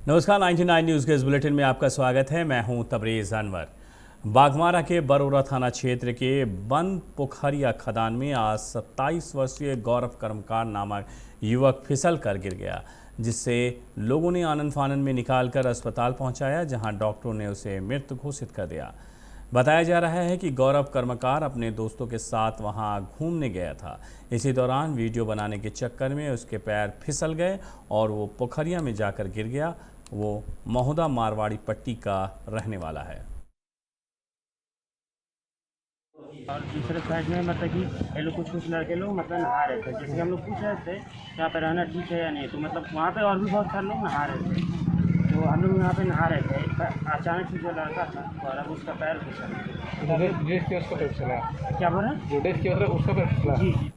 नमस्कार, 99 न्यूज़ के इस बुलेटिन में आपका स्वागत है। मैं हूं तबरेज़ अनवर। बाघमारा के बरोरा थाना क्षेत्र के बंद पोखरिया खदान में आज 27 वर्षीय गौरव कर्मकार नामक युवक फिसल कर गिर गया, जिससे लोगों ने आनन फानन में निकालकर अस्पताल पहुंचाया, जहां डॉक्टरों ने उसे मृत घोषित कर दिया। बताया जा रहा है कि गौरव कर्मकार अपने दोस्तों के साथ वहां घूमने गया था। इसी दौरान वीडियो बनाने के चक्कर में उसके पैर फिसल गए और वो पोखरिया में जाकर गिर गया। वो महोदा मारवाड़ी पट्टी का रहने वाला है। और दूसरे साइड में मतलब कि ये लोग कुछ लड़के लोग मतलब नहा रहे थे। जैसे हम लोग पूछ रहे थे यहाँ पे रहना ठीक है या नहीं, तो मतलब वहाँ पे और भी बहुत सारे लोग नहा रहे थे। तो हम लोग यहाँ पे नहा रहे थे, अचानक से जो लड़का था और अब उसका पैर फिसला। ड्रेस की उसका पैर फिसला। क्या बोल रहे हैं? जो ड्रेस की उसका पैर फिसला। जी।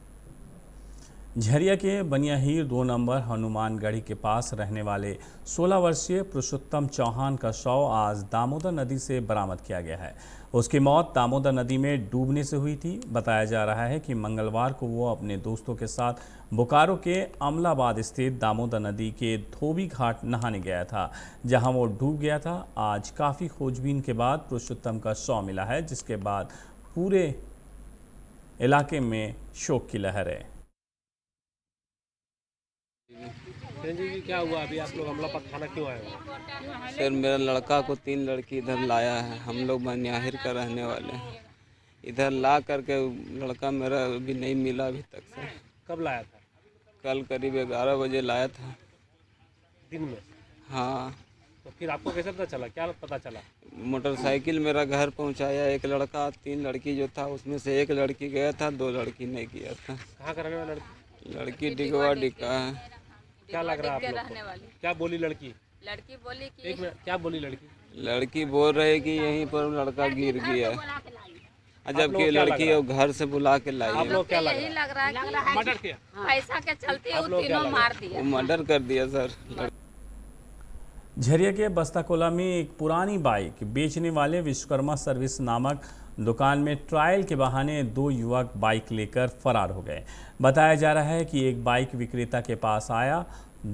झरिया के बनियाहीर 2 नंबर हनुमानगढ़ी के पास रहने वाले 16 वर्षीय पुरुषोत्तम चौहान का शव आज दामोदर नदी से बरामद किया गया है। उसकी मौत दामोदर नदी में डूबने से हुई थी। बताया जा रहा है कि मंगलवार को वो अपने दोस्तों के साथ बोकारो के अमलाबाद स्थित दामोदर नदी के धोबी घाट नहाने गया था, जहां वो डूब गया था। आज काफ़ी खोजबीन के बाद पुरुषोत्तम का शव मिला है, जिसके बाद पूरे इलाके में शोक की लहर है। जी क्या हुआ? अभी आप लोग अमलाबाद थाना क्यों आए हो? सर, मेरा लड़का को 3 लड़की इधर लाया है। हम लोग बनियाहिर का रहने वाले हैं। इधर ला करके लड़का मेरा अभी नहीं मिला अभी तक से। कब लाया था? कल करीब 11 बजे लाया था। दिन में? हाँ। तो फिर आपको कैसे पता चला? क्या पता चला? मोटरसाइकिल मेरा घर पहुंचाया एक लड़का, 3 लड़की जो था उसमें से एक लड़की गया था, 2 लड़की नहीं गया था। कहाँ का रहने वाला लड़की? लड़की डिगवा डिका है। क्या लग रहा है आप लोग को? क्या बोली लड़की? लड़की बोली कि एक मिनट, क्या बोली लड़की? लड़की बोल रही कि यहीं पर लड़का गिर गया, जबकि क्या लग लड़की रहा वो घर से बुला के लाई आप है। लोग क्या लग यही रहा लग रहा है कि मर्डर किया? पैसा के चलते आप वो लोग क्या तीनों लग मार वो दिया। मर्डर कर दिया सर। झरिया के बस्ताकोला में एक पुरानी बाइक बेचने वाले विश्वकर्मा सर्विस नामक दुकान में ट्रायल के बहाने 2 युवक बाइक लेकर फरार हो गए। बताया जा रहा है कि एक बाइक विक्रेता के पास आया।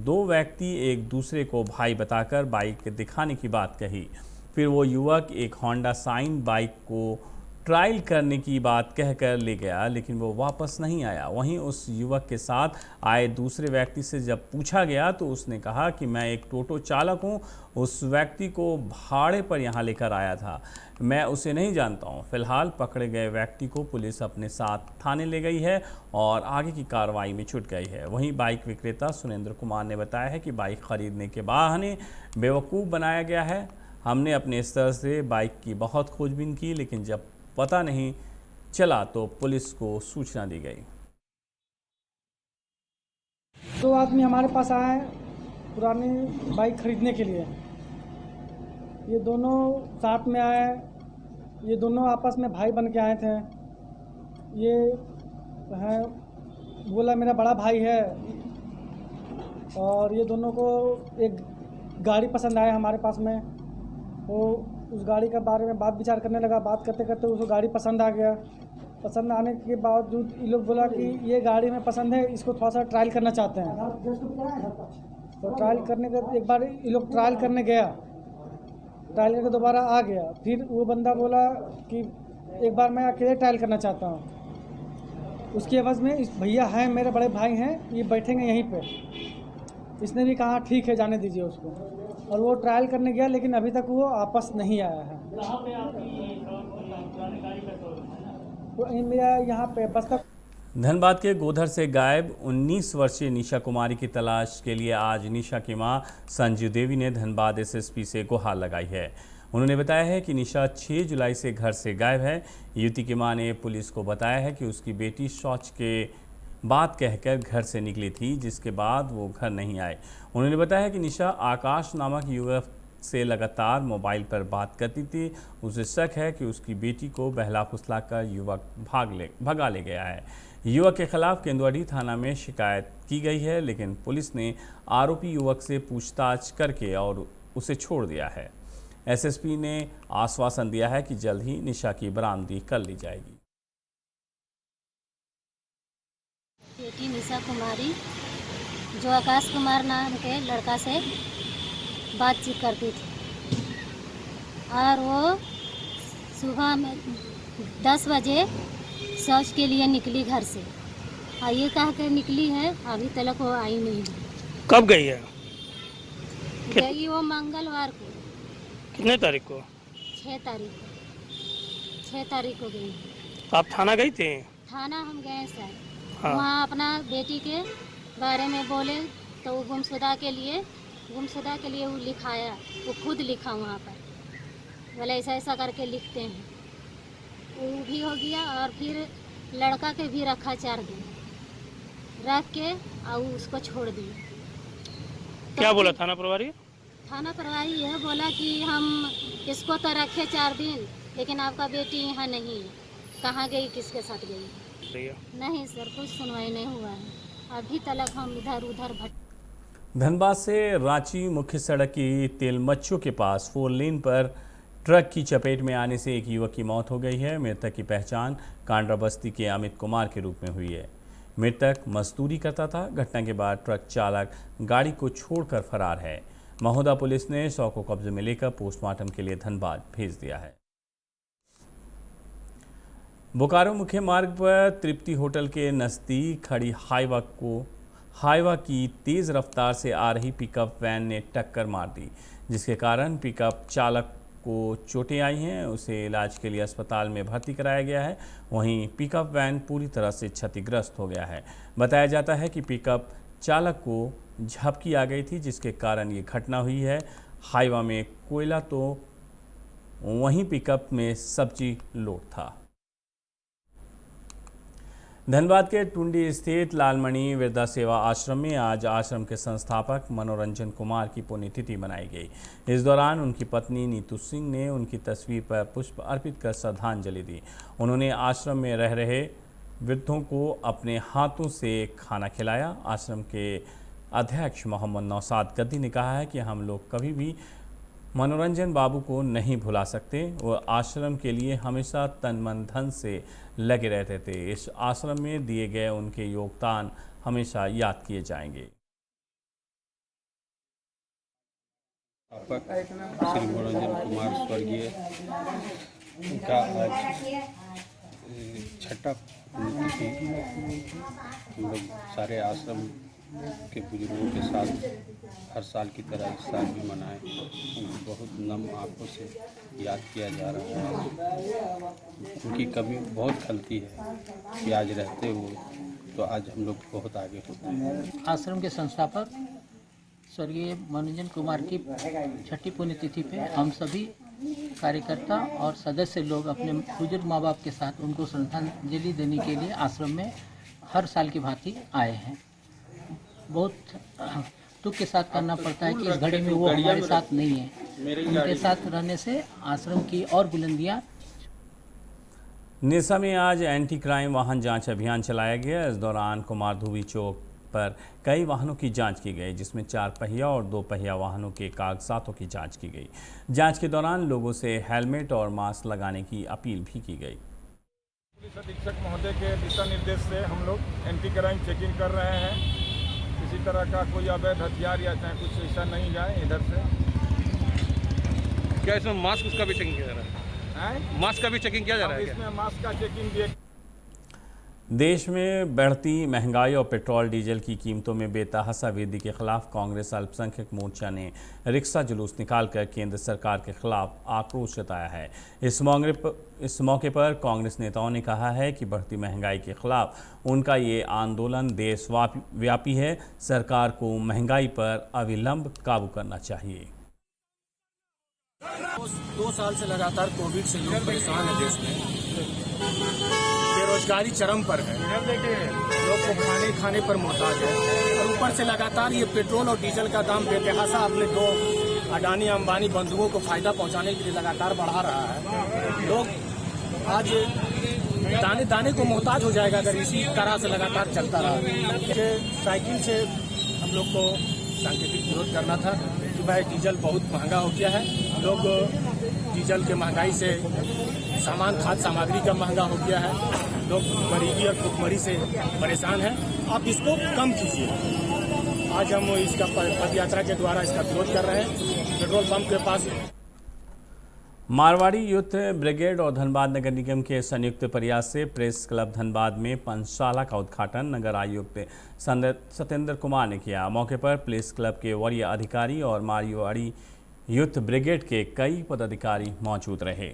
2 व्यक्ति एक दूसरे को भाई बताकर बाइक दिखाने की बात कही। फिर वो युवक एक होंडा साइन बाइक को ट्रायल करने की बात कहकर ले गया, लेकिन वो वापस नहीं आया। वहीं उस युवक के साथ आए दूसरे व्यक्ति से जब पूछा गया तो उसने कहा कि मैं एक टोटो चालक हूं, उस व्यक्ति को भाड़े पर यहां लेकर आया था, मैं उसे नहीं जानता हूं। फिलहाल पकड़े गए व्यक्ति को पुलिस अपने साथ थाने ले गई है और आगे की कार्रवाई में छुट गई है। वहीं बाइक विक्रेता सुरेंद्र कुमार ने बताया है कि बाइक खरीदने के बहाने बेवकूफ़ बनाया गया है। हमने अपने स्तर से बाइक की बहुत खोजबीन की, लेकिन जब पता नहीं चला तो पुलिस को सूचना दी गई। 2 आदमी हमारे पास आए पुरानी बाइक खरीदने के लिए। ये दोनों साथ में आए, ये दोनों आपस में भाई बन के आए थे। ये है बोला मेरा बड़ा भाई है, और ये दोनों को एक गाड़ी पसंद आया हमारे पास में। वो उस गाड़ी के बारे में बात विचार करने लगा। बात करते करते उसको गाड़ी पसंद आ गया। पसंद आने के बावजूद ये लोग बोला कि ये गाड़ी में पसंद है, इसको थोड़ा सा ट्रायल करना चाहते हैं। तो ट्रायल करने का एक बार ये लोग ट्रायल करने गया, ट्रायल करके दोबारा आ गया। फिर वो बंदा बोला कि एक बार मैं अकेले ट्रायल करना चाहता हूँ। उसकी आवाज़ में इस भैया हैं, मेरे बड़े भाई हैं, ये बैठेंगे यहीं पे। इसने भी कहा ठीक है, जाने दीजिए उसको, और वो ट्रायल करने गया, लेकिन अभी तक वो वापस नहीं आया है। तो मेरा यहाँ पे बस्ता धनबाद के गोधर से गायब 19 वर्षीय निशा कुमारी की तलाश के लिए आज निशा की मां संजू देवी ने धनबाद एसएसपी से गुहार लगाई है। उन्होंने बताया है कि निशा 6 जुलाई से घर से गायब है। युवती की मां ने पुलिस को बताया है कि उसकी बेटी शौच के बात कहकर घर से निकली थी, जिसके बाद वो घर नहीं आए। उन्होंने बताया कि निशा आकाश नामक युवक से लगातार मोबाइल पर बात करती थी। उसे शक है कि उसकी बेटी को बहला फुसलाकर युवक भगा ले गया है। युवक के खिलाफ केंदुआडी थाना में शिकायत की गई है, लेकिन पुलिस ने आरोपी युवक से पूछताछ करके और उसे छोड़ दिया है। एसएसपी ने आश्वासन दिया है कि जल्द ही निशा की बरामदगी कर ली जाएगी। बेटी निशा कुमारी जो आकाश कुमार नाम के लड़का से बातचीत करती थी। और वो सुबह में 10 बजे शौच के लिए निकली घर से, और ये कह के निकली है, अभी तक वो आई नहीं है। कब गई है? गई वो मंगलवार को। कितने तारीख को? 6 तारीख को। 6 तारीख को गई। आप थाना गई थी? थाना हम गए सर। हाँ। वहाँ अपना बेटी के बारे में बोले तो वो गुमशुदा के लिए वो लिखाया, वो खुद लिखा वहाँ पर, बोले ऐसा ऐसा करके लिखते हैं। वो भी हो गया, और फिर लड़का के भी रखा 4 दिन रख के, और उसको छोड़ दिया। क्या बोला थाना प्रभारी? थाना प्रभारी यह बोला कि हम इसको तो रखे 4 दिन, लेकिन आपका बेटी यहाँ नहीं है, कहाँ गई, किसके साथ गई? नहीं सर, कुछ सुनवाई नहीं हुआ है अभी तक। हम इधर उधर धनबाद से रांची मुख्य सड़क की तेलमच्चो के पास 4 लेन पर ट्रक की चपेट में आने से एक युवक की मौत हो गई है। मृतक की पहचान कांड्रा बस्ती के अमित कुमार के रूप में हुई है। मृतक मजदूरी करता था। घटना के बाद ट्रक चालक गाड़ी को छोड़कर फरार है। महोदा पुलिस ने शव को कब्जे में लेकर पोस्टमार्टम के लिए धनबाद भेज दिया है। बोकारो मुख्य मार्ग पर तृप्ति होटल के नज़दीक खड़ी हाईवा की तेज़ रफ्तार से आ रही पिकअप वैन ने टक्कर मार दी, जिसके कारण पिकअप चालक को चोटें आई हैं। उसे इलाज के लिए अस्पताल में भर्ती कराया गया है। वहीं पिकअप वैन पूरी तरह से क्षतिग्रस्त हो गया है। बताया जाता है कि पिकअप चालक को झपकी आ गई थी, जिसके कारण ये घटना हुई है। हाईवा में कोयला तो वहीं पिकअप में सब्जी लोड था। धनबाद के टुंडी स्थित लालमणि वृद्धा सेवा आश्रम में आज आश्रम के संस्थापक मनोरंजन कुमार की पुण्यतिथि मनाई गई। इस दौरान उनकी पत्नी नीतू सिंह ने उनकी तस्वीर पर पुष्प अर्पित कर श्रद्धांजलि दी। उन्होंने आश्रम में रह रहे वृद्धों को अपने हाथों से खाना खिलाया। आश्रम के अध्यक्ष मोहम्मद नौसाद गद्दी ने कहा है कि हम लोग कभी भी मनोरंजन बाबू को नहीं भुला सकते। वो आश्रम के लिए हमेशा तन मन धन से लगे रहते थे। इस आश्रम में दिए गए उनके योगदान हमेशा याद किए जाएंगे। श्री मनोरंजन कुमार स्वर्गीय उनका आज 6ठा पुण्यतिथि हम लोग सारे आश्रम के बुजुर्गों के साथ हर साल की तरह इस साल भी मनाएं। बहुत नम आंखों से याद किया जा रहा है। उनकी कमी बहुत खलती है कि आज रहते हुए तो आज हम लोग बहुत आगे होते हैं। आश्रम के संस्थापक स्वर्गीय मनोरंजन कुमार की 6ठी पुण्यतिथि पे हम सभी कार्यकर्ता और सदस्य लोग अपने बुजुर्ग माँ बाप के साथ उनको श्रद्धांजलि देने के लिए आश्रम में हर साल की भांति आए हैं। बहुत दुख के साथ करना पड़ता है कि इस घड़ी में वो हमारे साथ नहीं है। उनके साथ रहने से आश्रम की और बुलंदियां। निसा में आज एंटी क्राइम वाहन जांच अभियान चलाया गया। इस दौरान कुमार धुवी चौक पर कई वाहनों की जांच की गई, जिसमें 4 पहिया और 2 पहिया वाहनों के कागजातों की जांच की गई। जांच के दौरान लोगों से हेलमेट और मास्क लगाने की अपील भी की गई। पुलिस अधीक्षक महोदय के दिशा निर्देश से हम लोग एंटी क्राइम चेकिंग कर रहे हैं। किसी तरह का कोई अवैध हथियार या चाहे कुछ ऐसा नहीं जाए इधर से। क्या इसमें मास्क का भी चेकिंग किया जा रहा है? मास्क का भी चेकिंग किया जा रहा है? इसमें मास्क का चेकिंग भी। देश में बढ़ती महंगाई और पेट्रोल डीजल की कीमतों में बेतहाशा वृद्धि के खिलाफ कांग्रेस अल्पसंख्यक मोर्चा ने रिक्शा जुलूस निकालकर केंद्र सरकार के खिलाफ आक्रोश जताया है। इस मौके पर कांग्रेस नेताओं ने कहा है कि बढ़ती महंगाई के खिलाफ उनका ये आंदोलन देशव्यापी है। सरकार को महंगाई पर अविलंब काबू करना चाहिए। 2 साल से लगातार कोविड से लोग परेशान हैं। देश में बेरोजगारी चरम पर है। लोग को खाने पर मोहताज है, और ऊपर से लगातार ये पेट्रोल और डीजल का दाम बेतहाशा अपने 2 अडानी अंबानी बंधुओं को फायदा पहुंचाने के लिए लगातार बढ़ा रहा है। लोग आज दाने दाने को मोहताज हो जाएगा अगर इसी तरह से लगातार चलता रहा। साइकिल से हम लोग को सांकेतिक विरोध करना था कि भाई डीजल बहुत महंगा हो गया है। लोग डीजल के महंगाई से खाद्य सामग्री का महंगा हो गया है। लोग गरीबी और भुखमरी से परेशान हैं। आप इसको कम कीजिए। आज हम इसका पद यात्रा के द्वारा इसका विरोध कर रहे हैं। पेट्रोल पंप के पास मारवाड़ी यूथ ब्रिगेड और धनबाद नगर निगम के संयुक्त प्रयास से प्रेस क्लब धनबाद में पंचशाला का उद्घाटन नगर आयुक्त सत्येंद्र कुमार ने किया। मौके पर प्रेस क्लब के वरीय अधिकारी और मारवाड़ी यूथ ब्रिगेड के कई पदाधिकारी मौजूद रहे।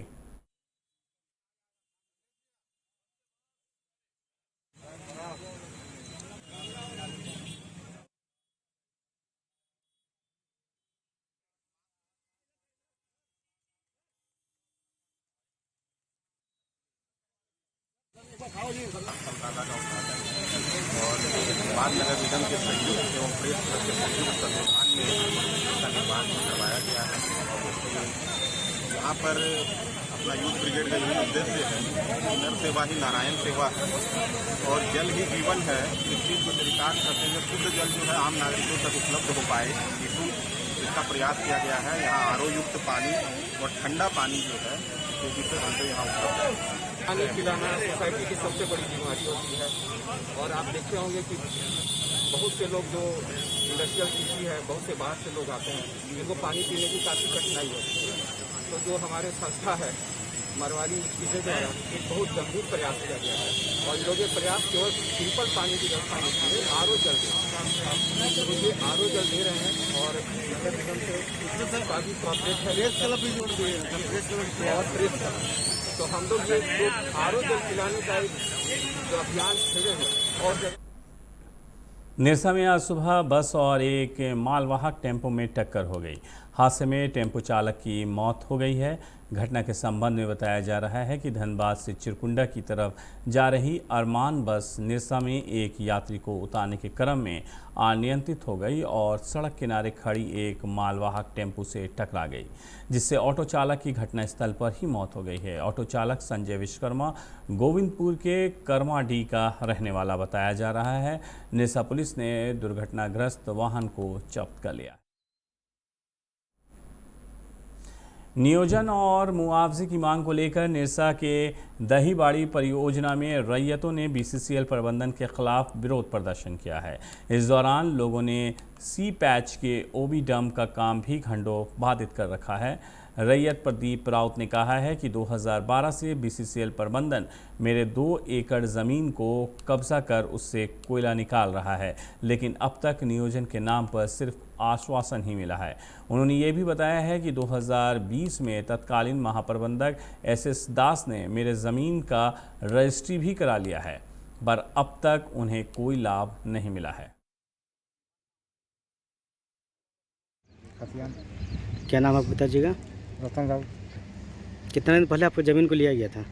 और धनबाद नगर निगम के संयुक्त एवं प्रेस क्लब के संयुक्त तत्वाधान में इसका निर्माण करवाया गया है। यहाँ पर अपना यूथ ब्रिगेड का यही उद्देश्य है, नर सेवा ही नारायण सेवा है और जल ही जीवन है। इस चीज़ को चरितार्थ करते हुए शुद्ध जल जो है आम नागरिकों तक उपलब्ध हो पाए, इसका प्रयास किया गया है। यहाँ आरओ युक्त पानी और ठंडा पानी जो है तो जिससे हमको यहाँ उपलब्ध है। पानी पिलाना सोसाइटी की सबसे बड़ी बीमारी होती है और आप देखते होंगे कि बहुत से लोग जो इंडस्ट्रियल सिटी है, बहुत से बाहर से लोग आते हैं, इनको पानी पीने की काफ़ी कठिनाई होती है। तो जो हमारे संस्था है मारवाड़ी इसके द्वारा एक बहुत गंभीर प्रयास किया गया है और लोग ये प्रयास केवल सिंपल पानी की व्यवस्था नहीं है, आरओ जल ये आरओ जल दे रहे हैं और नगर निगम से काफ़ी कॉपरेट है और प्रेस तो हम लोग ये आरओ जल पिलाने का एक अभियान छेड़े हैं। और निरसा में आज सुबह बस और एक मालवाहक टेम्पो में टक्कर हो गई। हादसे में टेम्पो चालक की मौत हो गई है। घटना के संबंध में बताया जा रहा है कि धनबाद से चिरकुंडा की तरफ जा रही अरमान बस निरसा में एक यात्री को उतारने के क्रम में अनियंत्रित हो गई और सड़क किनारे खड़ी एक मालवाहक टेम्पो से टकरा गई, जिससे ऑटो चालक की घटनास्थल पर ही मौत हो गई है। ऑटो चालक संजय विश्वकर्मा गोविंदपुर के कर्माडी का रहने वाला बताया जा रहा है। निरसा पुलिस ने दुर्घटनाग्रस्त वाहन को जब्त कर लिया। नियोजन और मुआवजे की मांग को लेकर निरसा के दहीबाड़ी परियोजना में रैयतों ने बीसीसीएल प्रबंधन के खिलाफ विरोध प्रदर्शन किया है। इस दौरान लोगों ने सी पैच के ओबी डैम का काम भी घंटों बाधित कर रखा है। रैयत प्रदीप राउत ने कहा है कि 2012 से बीसीसीएल प्रबंधन मेरे 2 एकड़ ज़मीन को कब्जा कर उससे कोयला निकाल रहा है, लेकिन अब तक नियोजन के नाम पर सिर्फ आश्वासन ही मिला है। उन्होंने ये भी बताया है कि 2020 में तत्कालीन महाप्रबंधक एसएस दास ने मेरे ज़मीन का रजिस्ट्री भी करा लिया है, पर अब तक उन्हें कोई लाभ नहीं मिला है। क्या नाम है पिताजी का? रतन राव। कितने दिन पहले आपको ज़मीन को लिया गया था?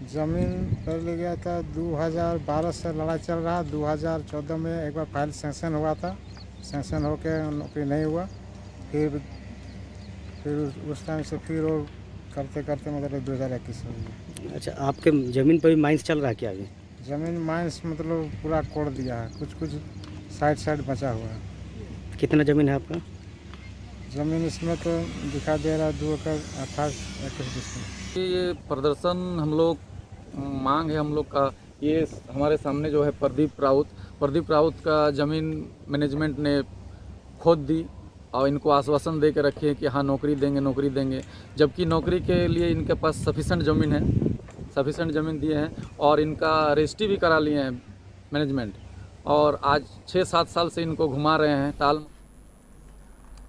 ज़मीन पर ले गया था 2012 से लड़ाई चल रहा। 2014 में एक बार फाइल सेंक्शन हुआ था, सेंक्शन होकर नौकरी नहीं हुआ। फिर उस टाइम से फिर और करते करते मतलब 2021 हो गया। अच्छा, आपके ज़मीन पर भी माइंस चल रहा है क्या अभी? ज़मीन माइंस मतलब पूरा कोड़ दिया है, कुछ साइड बचा हुआ है। कितना ज़मीन है आपका? ज़मीन इसमें तो दिखा दे रहा 2 एकड़ 28 ये प्रदर्शन हम लोग मांग है हम लोग का। ये हमारे सामने जो है प्रदीप राउत का ज़मीन मैनेजमेंट ने खोद दी और इनको आश्वासन दे के रखे हैं कि हाँ नौकरी देंगे, जबकि नौकरी के लिए इनके पास सफिशेंट ज़मीन दिए हैं और इनका रजिस्ट्री भी करा लिए हैं मैनेजमेंट, और आज 6-7 साल से इनको घुमा रहे हैं ताल।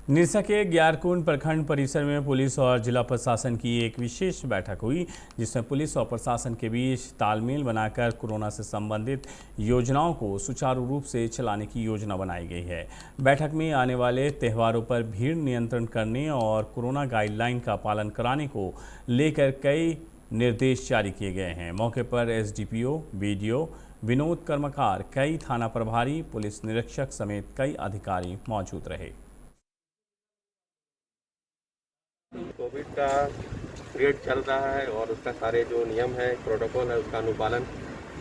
निरसा के ग्यारकुंड प्रखंड परिसर में पुलिस और जिला प्रशासन की एक विशेष बैठक हुई, जिसमें पुलिस और प्रशासन के बीच तालमेल बनाकर कोरोना से संबंधित योजनाओं को सुचारू रूप से चलाने की योजना बनाई गई है। बैठक में आने वाले त्योहारों पर भीड़ नियंत्रण करने और कोरोना गाइडलाइन का पालन कराने को लेकर कई निर्देश जारी किए गए हैं। मौके पर एसडीपीओ, बीडीओ विनोद कर्मकार, कई थाना प्रभारी, पुलिस निरीक्षक समेत कई अधिकारी मौजूद रहे। कोविड का पीरियड चल रहा है और उसका सारे जो नियम है, प्रोटोकॉल है, उसका अनुपालन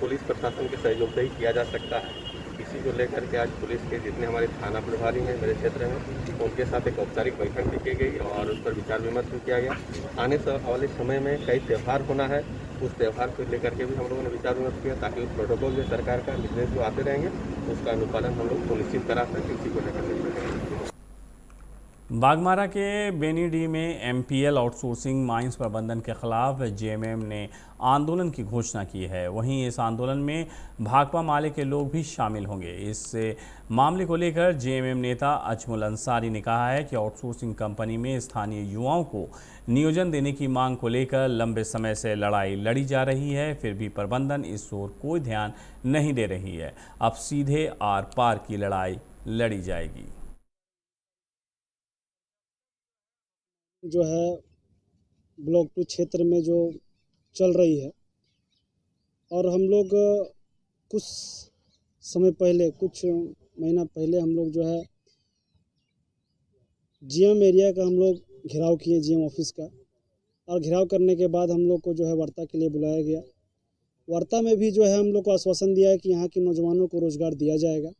पुलिस प्रशासन के सहयोग से ही किया जा सकता है। इसी को लेकर के आज पुलिस के जितने हमारे थाना प्रभारी हैं मेरे क्षेत्र में, उनके साथ एक औपचारिक बैठक की गई और उस पर विचार विमर्श भी किया गया। आने वाले समय में कई त्यौहार होना है उस त्यौहार को लेकर के भी हम लोगों ने विचार विमर्श किया ताकि उस प्रोटोकॉल में सरकार का निर्देश जो आते रहेंगे उसका अनुपालन हम लोग सुनिश्चित करा सकें, इसी को लेकर के। बागमारा के बेनीडी में एमपीएल आउटसोर्सिंग माइंस प्रबंधन के खिलाफ जेएमएम ने आंदोलन की घोषणा की है। वहीं इस आंदोलन में भाकपा माले के लोग भी शामिल होंगे। इस मामले को लेकर जेएमएम नेता अजमल अंसारी ने कहा है कि आउटसोर्सिंग कंपनी में स्थानीय युवाओं को नियोजन देने की मांग को लेकर लंबे समय से लड़ाई लड़ी जा रही है, फिर भी प्रबंधन इस ओर कोई ध्यान नहीं दे रही है। अब सीधे आर पार की लड़ाई लड़ी जाएगी। जो है ब्लॉक 2 क्षेत्र में जो चल रही है, और हम लोग कुछ समय पहले, कुछ महीना पहले हम लोग जो है जीएम एरिया का हम लोग घेराव किए, जीएम ऑफिस का, और घेराव करने के बाद हम लोग को जो है वार्ता के लिए बुलाया गया। वार्ता में भी जो है हम लोग को आश्वासन दिया है कि यहाँ के नौजवानों को रोजगार दिया जाएगा।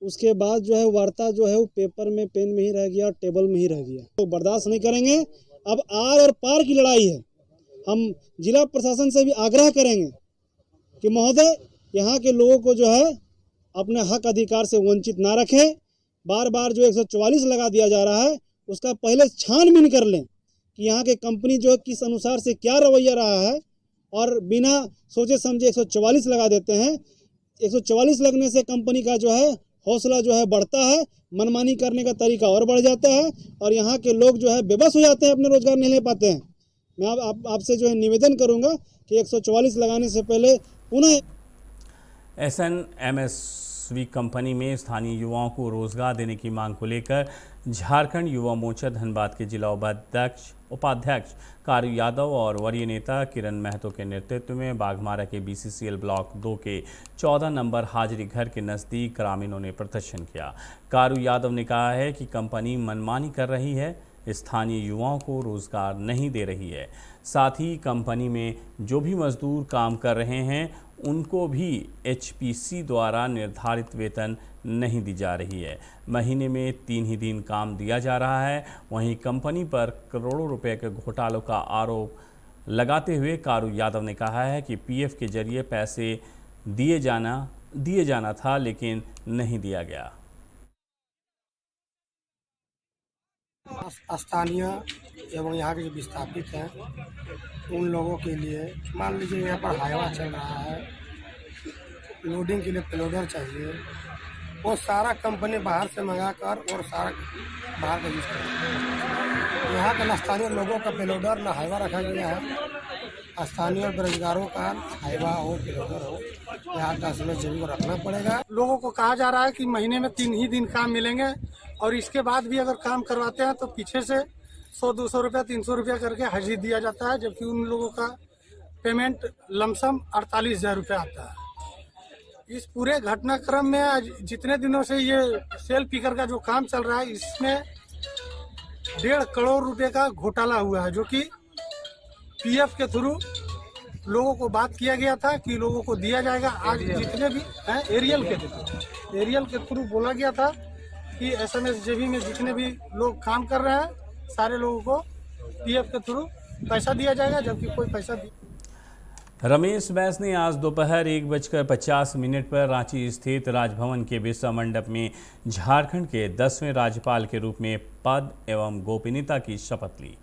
उसके बाद जो है वार्ता जो है वो पेपर में, पेन में ही रह गया और टेबल में ही रह गया। तो बर्दाश्त नहीं करेंगे। अब आर और पार की लड़ाई है। हम जिला प्रशासन से भी आग्रह करेंगे कि महोदय यहाँ के लोगों को जो है अपने हक अधिकार से वंचित ना रखें। बार बार जो 144 लगा दिया जा रहा है उसका पहले छानबीन कर लें कि यहाँ के कंपनी जो किस अनुसार से क्या रवैया रहा है, और बिना सोचे समझे 144 लगा देते हैं। 144 लगने से कंपनी का जो है हौसला जो है बढ़ता है, मनमानी करने का तरीका और बढ़ जाता है, और यहाँ के लोग जो है बेबस हो जाते हैं, अपने रोजगार नहीं ले पाते हैं। मैं आपसे जो है निवेदन करूँगा कि 144 लगाने से पहले पुनः SNMSV कंपनी में स्थानीय युवाओं को रोजगार देने की मांग को लेकर झारखंड युवा मोर्चा धनबाद के जिला उपाध्यक्ष कारू यादव और वरीय नेता किरण महतो के नेतृत्व में बागमारा के BCCL ब्लॉक 2 के 14 नंबर हाजिरी घर के नज़दीक ग्रामीणों ने प्रदर्शन किया। कारू यादव ने कहा है कि कंपनी मनमानी कर रही है, स्थानीय युवाओं को रोजगार नहीं दे रही है। साथ ही कंपनी में जो भी मजदूर काम कर रहे हैं उनको भी HPC द्वारा निर्धारित वेतन नहीं दी जा रही है। महीने में 3 ही दिन काम दिया जा रहा है। वहीं कंपनी पर करोड़ों रुपए के घोटालों का आरोप लगाते हुए कारू यादव ने कहा है कि PF के जरिए पैसे दिए जाना था, लेकिन नहीं दिया गया। स्थानीय एवं यहाँ के जो विस्थापित हैं उन लोगों के लिए, मान लीजिए यहाँ पर हाईवा चल रहा है, लोडिंग के लिए पेलोडर चाहिए, वो सारा कंपनी बाहर से मंगा कर और सारा बाहर का यूज करते हैं। यहाँ का स्थानीय लोगों का पेलोडर न हाईवा रखा गया है। स्थानीय बेरोजगारों का हाईवा हो, पेलोडर हो, यहाँ का SNMSV को रखना पड़ेगा। लोगों को कहा जा रहा है कि महीने में 3 ही दिन काम मिलेंगे, और इसके बाद भी अगर काम करवाते हैं तो पीछे से 100-200 रुपया 300 रुपया करके हाजिरी दिया जाता है, जबकि उन लोगों का पेमेंट लमसम 48,000 रुपया आता है। इस पूरे घटनाक्रम में आज जितने दिनों से ये सेल पिकर का जो काम चल रहा है, इसमें 1.5 करोड़ रुपए का घोटाला हुआ है, जो कि PF के थ्रू लोगों को बात किया गया था कि लोगों को दिया जाएगा। आज जितने भी हैं एरियल के थ्रू बोला गया था कि SNMSV में जितने भी लोग काम कर रहे हैं सारे लोगों को PF के थ्रू पैसा दिया जाएगा, जबकि कोई पैसा रमेश बैस ने आज दोपहर 1:50 पर रांची स्थित राजभवन के बिरसा मंडप में झारखंड के 10वें राज्यपाल के रूप में पद एवं गोपनीयता की शपथ ली।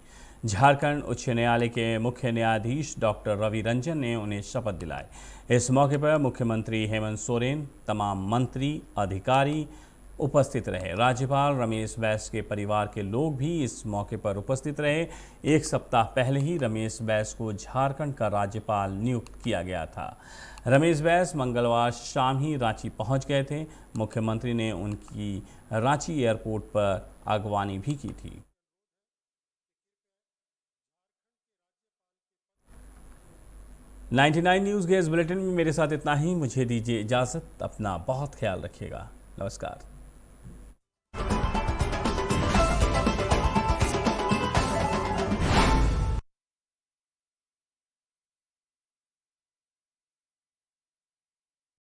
झारखंड उच्च न्यायालय के मुख्य न्यायाधीश डॉक्टर रवि रंजन ने उन्हें शपथ दिलाई। इस मौके पर मुख्यमंत्री हेमंत सोरेन, तमाम मंत्री, अधिकारी उपस्थित रहे। राज्यपाल रमेश बैस के परिवार के लोग भी इस मौके पर उपस्थित रहे। 1 सप्ताह पहले ही रमेश बैस को झारखंड का राज्यपाल नियुक्त किया गया था। रमेश बैस मंगलवार शाम ही रांची पहुंच गए थे। मुख्यमंत्री ने उनकी रांची एयरपोर्ट पर अगवानी भी की थी। नाइन्टी न्यूज़ के इस बुलेटिन में मेरे साथ इतना ही। मुझे दीजिए इजाज़त। अपना बहुत ख्याल रखिएगा। नमस्कार।